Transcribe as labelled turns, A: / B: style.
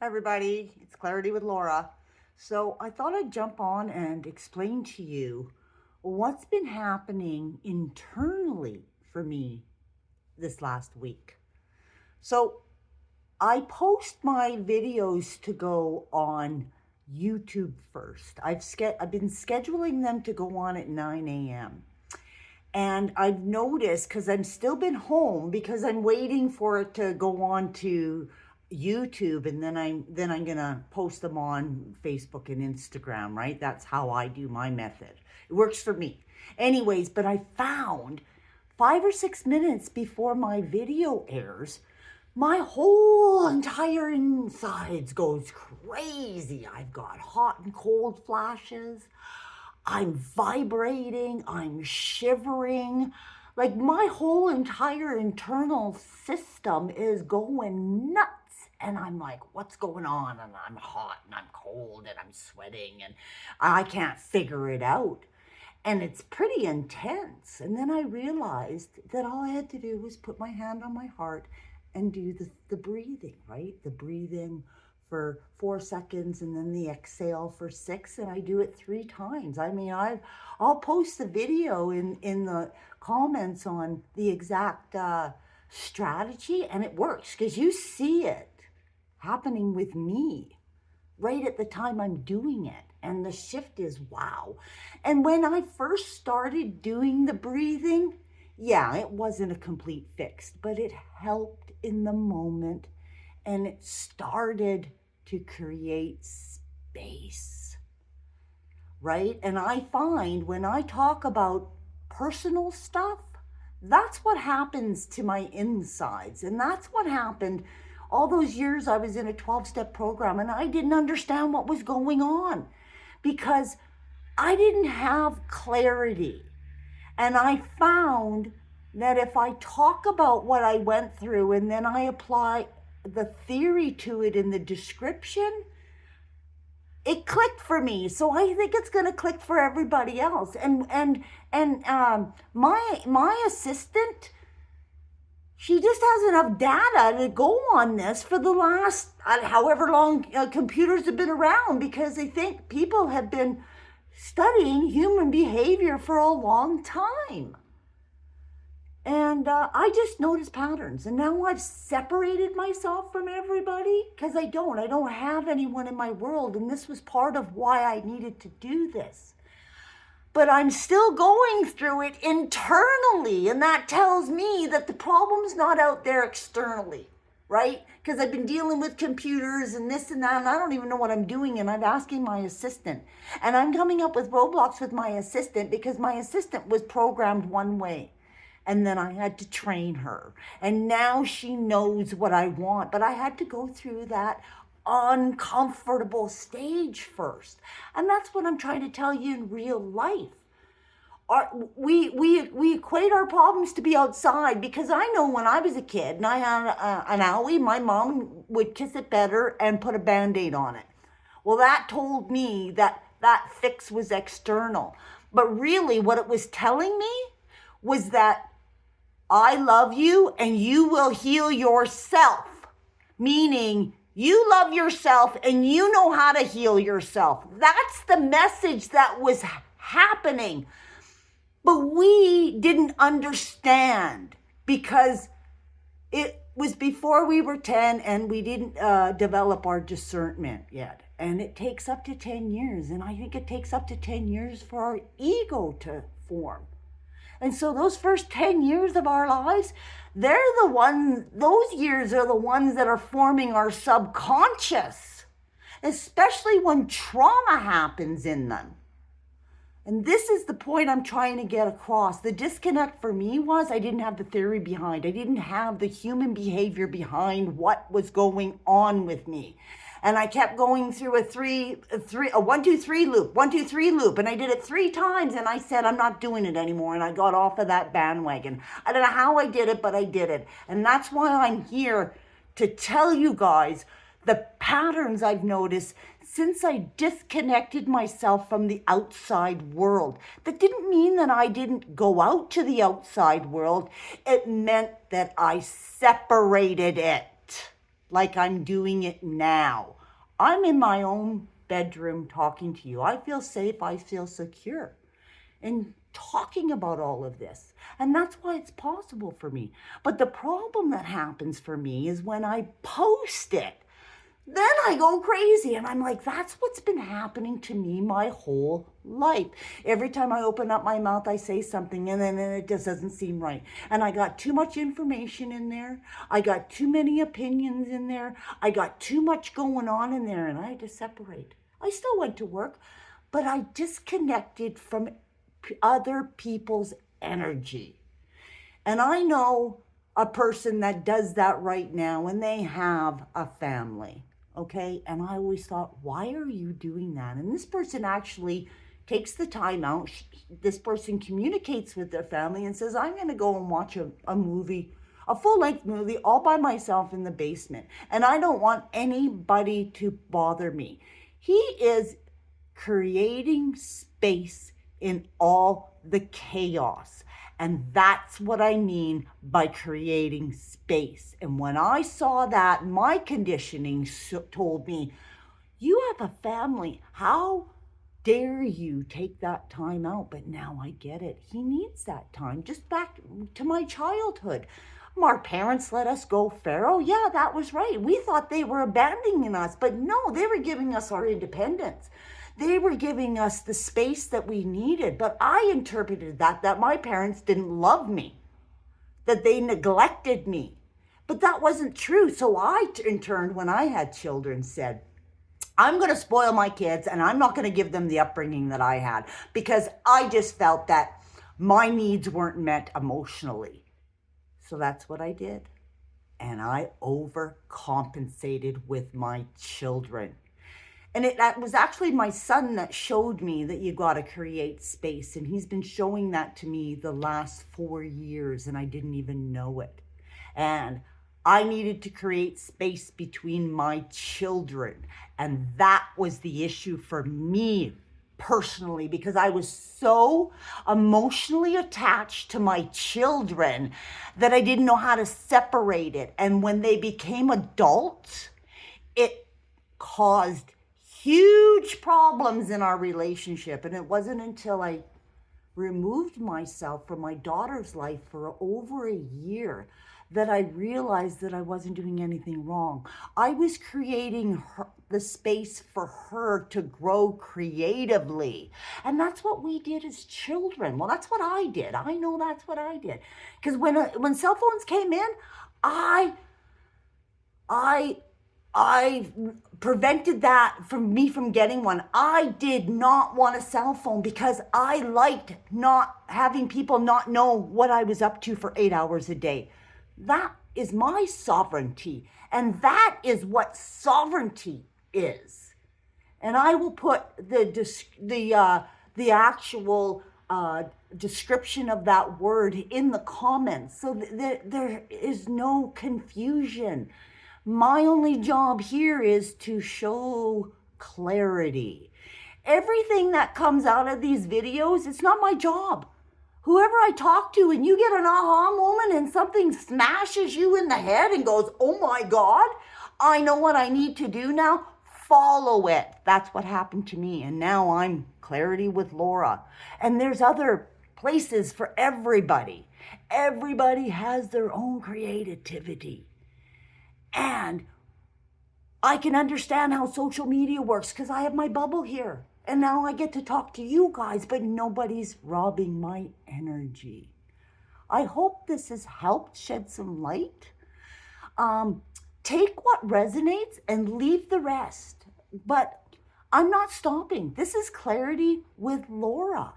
A: Hi, everybody. It's Clarity with Laura. So, I thought I'd jump on and explain to you what's been happening internally for me this last week. So, I post my videos to go on YouTube first. I've been scheduling them to go on at 9 a.m. And I've noticed, because I'm still been home, because I'm waiting for it to go on to YouTube, and then I'm gonna post them on Facebook and Instagram, right? That's how I do my method. It works for me. Anyways, but I found 5 or 6 minutes before my video airs, my whole entire insides goes crazy. I've got hot and cold flashes. I'm vibrating, I'm shivering. Like my whole entire internal system is going nuts. And I'm like, what's going on? And I'm hot and I'm cold and I'm sweating and I can't figure it out. And it's pretty intense. And then I realized that all I had to do was put my hand on my heart and do the breathing, right? The breathing for 4 seconds and then the exhale for 6, and I do it 3 times. I mean, I'll post the video in the comments on the exact strategy, and it works because you see it happening with me right at the time I'm doing it. And the shift is wow. And when I first started doing the breathing, yeah, it wasn't a complete fix, but it helped in the moment and it started to create space, right? And I find when I talk about personal stuff, that's what happens to my insides. And that's what happened all those years I was in a 12-step program and I didn't understand what was going on because I didn't have clarity. And I found that if I talk about what I went through and then I apply the theory to it in the description, it clicked for me. So I think it's going to click for everybody else. My assistant, she just has enough data to go on this for the last however long computers have been around, because they think people have been studying human behavior for a long time. And I just noticed patterns. And now I've separated myself from everybody because I don't have anyone in my world. And this was part of why I needed to do this. But I'm still going through it internally. And that tells me that the problem's not out there externally, right? Because I've been dealing with computers and this and that, and I don't even know what I'm doing. And I'm asking my assistant. And I'm coming up with roadblocks with my assistant because my assistant was programmed one way. And then I had to train her. And now she knows what I want. But I had to go through that uncomfortable stage first. And that's what I'm trying to tell you in real life. We equate our problems to be outside, because I know when I was a kid and I had an owie, my mom would kiss it better and put a Band-Aid on it. Well, that told me that that fix was external. But really what it was telling me was that I love you and you will heal yourself. Meaning you love yourself and you know how to heal yourself. That's the message that was happening. But we didn't understand because it was before we were 10 and we didn't develop our discernment yet. And it takes up to 10 years. And I think it takes up to 10 years for our ego to form. And so those first 10 years of our lives, those years are the ones that are forming our subconscious, especially when trauma happens in them. And this is the point I'm trying to get across. The disconnect for me was I didn't have the theory behind. I didn't have the human behavior behind what was going on with me. And I kept going through a 1, 2, 3 loop, 1, 2, 3 loop. And I did it 3 times. And I said, I'm not doing it anymore. And I got off of that bandwagon. I don't know how I did it, but I did it. And that's why I'm here to tell you guys the patterns I've noticed since I disconnected myself from the outside world. That didn't mean that I didn't go out to the outside world. It meant that I separated it. like I'm doing it now. I'm in my own bedroom talking to you. I feel safe. I feel secure in talking about all of this. And that's why it's possible for me. But the problem that happens for me is when I post it, then I go crazy and I'm like, that's what's been happening to me my whole life. Every time I open up my mouth, I say something and then it just doesn't seem right. And I got too much information in there. I got too many opinions in there. I got too much going on in there and I had to separate. I still went to work, but I disconnected from other people's energy. And I know a person that does that right now and they have a family. Okay. And I always thought, why are you doing that? And this person actually takes the time out. This person communicates with their family and says, I'm going to go and watch a movie, a full-length movie all by myself in the basement. And I don't want anybody to bother me. He is creating space in all the chaos. And that's what I mean by creating space. And when I saw that, my conditioning told me, you have a family. How dare you take that time out? But now I get it. He needs that time. Just back to my childhood. Our parents let us go feral. Yeah, that was right. We thought they were abandoning us, but no, they were giving us our independence. They were giving us the space that we needed, but I interpreted that my parents didn't love me, that they neglected me. But that wasn't true. So I, in turn, when I had children, said, I'm going to spoil my kids and I'm not going to give them the upbringing that I had because I just felt that my needs weren't met emotionally. So that's what I did. And I overcompensated with my children. And that was actually my son that showed me that you got to create space. And he's been showing that to me the last 4 years and I didn't even know it. And I needed to create space between my children. And that was the issue for me personally, because I was so emotionally attached to my children that I didn't know how to separate it. And when they became adults, it caused huge problems in our relationship. And it wasn't until I removed myself from my daughter's life for over a year that I realized that I wasn't doing anything wrong. I was creating the space for her to grow creatively. And that's what we did as children. Well, that's what I did. I know that's what I did. Because when cell phones came in, I prevented that from me from getting one. I did not want a cell phone because I liked not having people not know what I was up to for 8 hours a day. That is my sovereignty. And that is what sovereignty is. And I will put the actual description of that word in the comments so that there is no confusion. My only job here is to show clarity. Everything that comes out of these videos, it's not my job. Whoever I talk to and you get an aha moment and something smashes you in the head and goes, oh my God, I know what I need to do now, follow it. That's what happened to me. And now I'm Clarity with Laura. And there's other places for everybody. Everybody has their own creativity. And I can understand how social media works because I have my bubble here. And now I get to talk to you guys, but nobody's robbing my energy. I hope this has helped shed some light. Take what resonates and leave the rest. But I'm not stopping. This is Clarity with Laura.